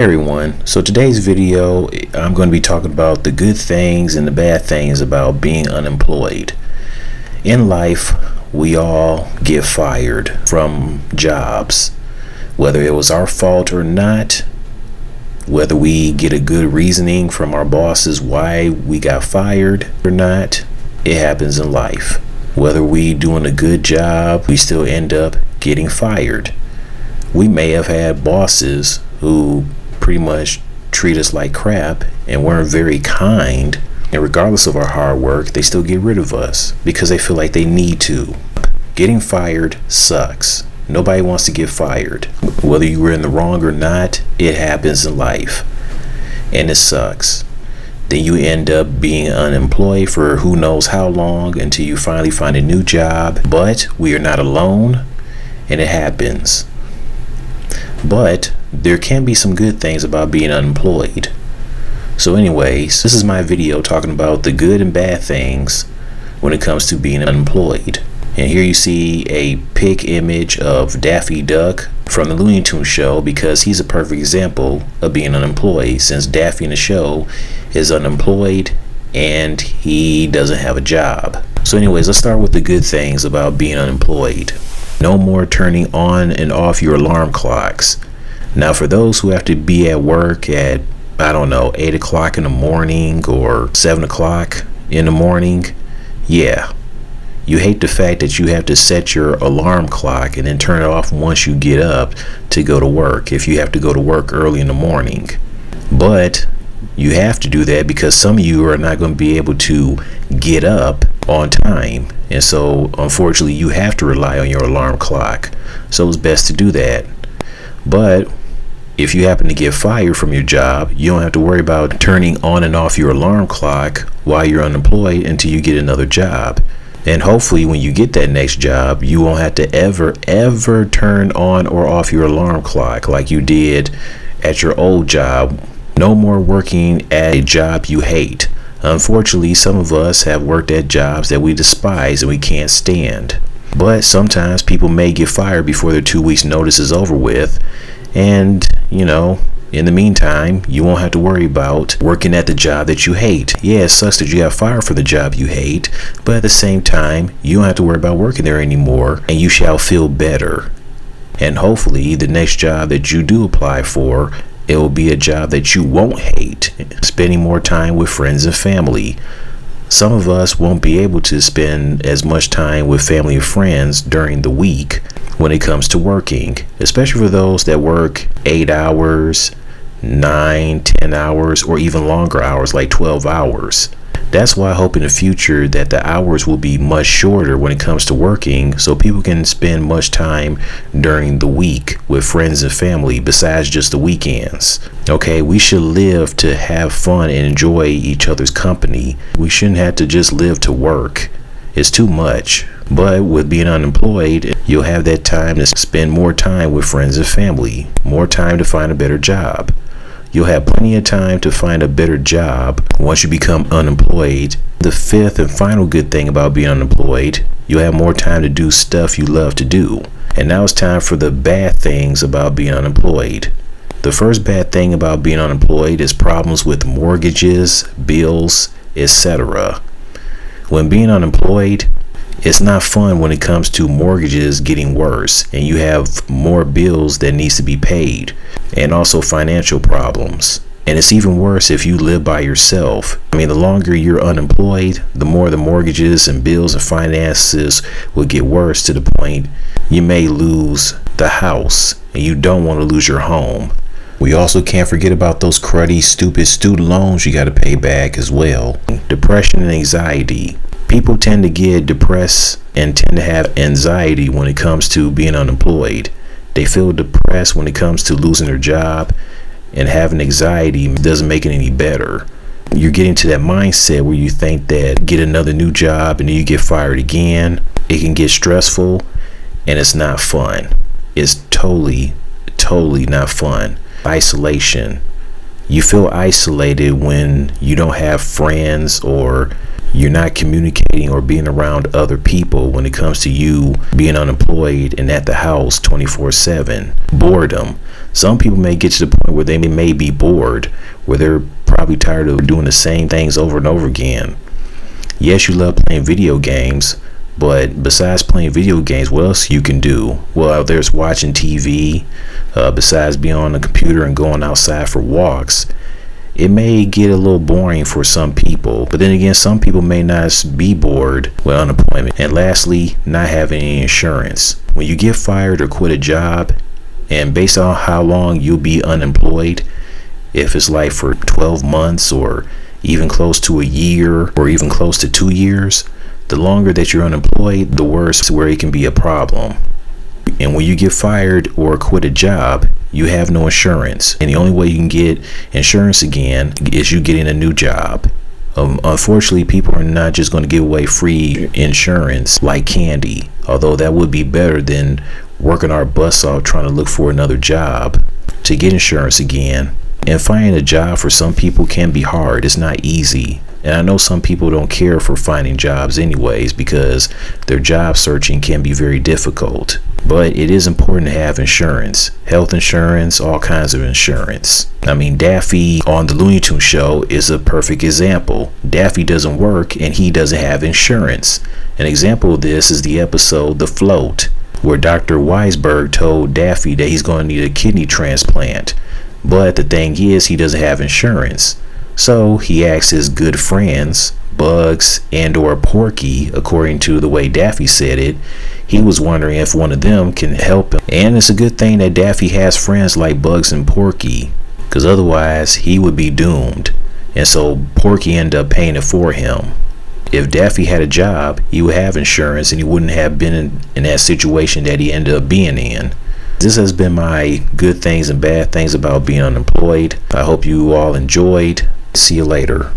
Hey everyone, so today's video I'm going to be talking about the good things and the bad things about being unemployed. In life, we all get fired from jobs, whether it was our fault or not, whether we get a good reasoning from our bosses why we got fired or not. It happens in life. Whether we doing a good job, we still end up getting fired. We may have had bosses who pretty much treat us like crap and weren't very kind, and regardless of our hard work, they still get rid of us because they feel like they need to. Getting fired sucks. Nobody wants to get fired. Whether you were in the wrong or not, it happens in life and it sucks. Then you end up being unemployed for who knows how long until you finally find a new job. But we are not alone, and it happens. But there can be some good things about being unemployed. So anyways, this is my video talking about the good and bad things when it comes to being unemployed. And here you see a pic image of Daffy Duck from the Looney Tunes show, because he's a perfect example of being unemployed, since Daffy in the show is unemployed and he doesn't have a job. So anyways, let's start with the good things about being unemployed. No more turning on and off your alarm clocks. Now, for those who have to be at work at, 8 o'clock in the morning or 7 o'clock in the morning, yeah, you hate the fact that you have to set your alarm clock and then turn it off once you get up to go to work, if you have to go to work early in the morning. But you have to do that because some of you are not going to be able to get up on time, and so unfortunately you have to rely on your alarm clock. So it's best to do that. But if you happen to get fired from your job, you don't have to worry about turning on and off your alarm clock while you're unemployed until you get another job. And hopefully when you get that next job, you won't have to ever turn on or off your alarm clock like you did at your old job. No more working at a job you hate. Unfortunately, some of us have worked at jobs that we despise and we can't stand. But sometimes people may get fired before their 2 weeks notice is over with. And, in the meantime, you won't have to worry about working at the job that you hate. Yeah, it sucks that you got fired for the job you hate, but at the same time, you don't have to worry about working there anymore, and you shall feel better. And hopefully, the next job that you do apply for, it will be a job that you won't hate, spending more time with friends and family. Some of us won't be able to spend as much time with family and friends during the week when it comes to working, especially for those that work 8 hours, 9, 10 hours, or even longer hours like 12 hours. That's why I hope in the future that the hours will be much shorter when it comes to working, so people can spend much time during the week with friends and family besides just the weekends. Okay, we should live to have fun and enjoy each other's company. We shouldn't have to just live to work. It's too much. But with being unemployed, you'll have that time to spend more time with friends and family, more time to find a better job. You'll have plenty of time to find a better job once you become unemployed. The fifth and final good thing about being unemployed, you'll have more time to do stuff you love to do. And now it's time for the bad things about being unemployed. The first bad thing about being unemployed is problems with mortgages, bills, etc. When being unemployed, it's not fun when it comes to mortgages getting worse and you have more bills that needs to be paid, and also financial problems. And it's even worse if you live by yourself. The longer you're unemployed, the more the mortgages and bills and finances will get worse, to the point you may lose the house, and you don't want to lose your home. We also can't forget about those cruddy, stupid student loans you got to pay back as well. Depression and anxiety. People tend to get depressed and tend to have anxiety when it comes to being unemployed. They feel depressed when it comes to losing their job, and having anxiety doesn't make it any better. You're getting to that mindset where you think that get another new job and then you get fired again. It can get stressful and it's not fun. It's totally not fun. Isolation. You feel isolated when you don't have friends or You're not communicating or being around other people when it comes to you being unemployed and at the house 24/7. Boredom. Some people may get to the point where they may be bored, where they're probably tired of doing the same things over and over again. Yes, you love playing video games, but besides playing video games, what else you can do? Well, there's watching TV, besides being on the computer and going outside for walks. It may get a little boring for some people, but then again, some people may not be bored with unemployment. And lastly, not having any insurance. When you get fired or quit a job, and based on how long you'll be unemployed, if it's like for 12 months or even close to a year or even close to 2 years, the longer that you're unemployed, the worse where it can be a problem. And when you get fired or quit a job, you have no insurance. And the only way you can get insurance again is you getting a new job. Unfortunately, people are not just going to give away free insurance like candy, although that would be better than working our butts off trying to look for another job to get insurance again. And finding a job for some people can be hard. It's not easy. And I know some people don't care for finding jobs anyways because their job searching can be very difficult. But it is important to have insurance, health insurance, all kinds of insurance. I mean, Daffy on the Looney Tunes show is a perfect example. Daffy doesn't work and he doesn't have insurance. An example of this is the episode The Float, where Dr. Weisberg told Daffy that he's going to need a kidney transplant. But the thing is, he doesn't have insurance. So he asked his good friends, Bugs and or Porky, according to the way Daffy said it. He was wondering if one of them can help him. And it's a good thing that Daffy has friends like Bugs and Porky, because otherwise he would be doomed. And so Porky ended up paying it for him. If Daffy had a job, he would have insurance and he wouldn't have been in that situation that he ended up being in. This has been my good things and bad things about being unemployed. I hope you all enjoyed. See you later.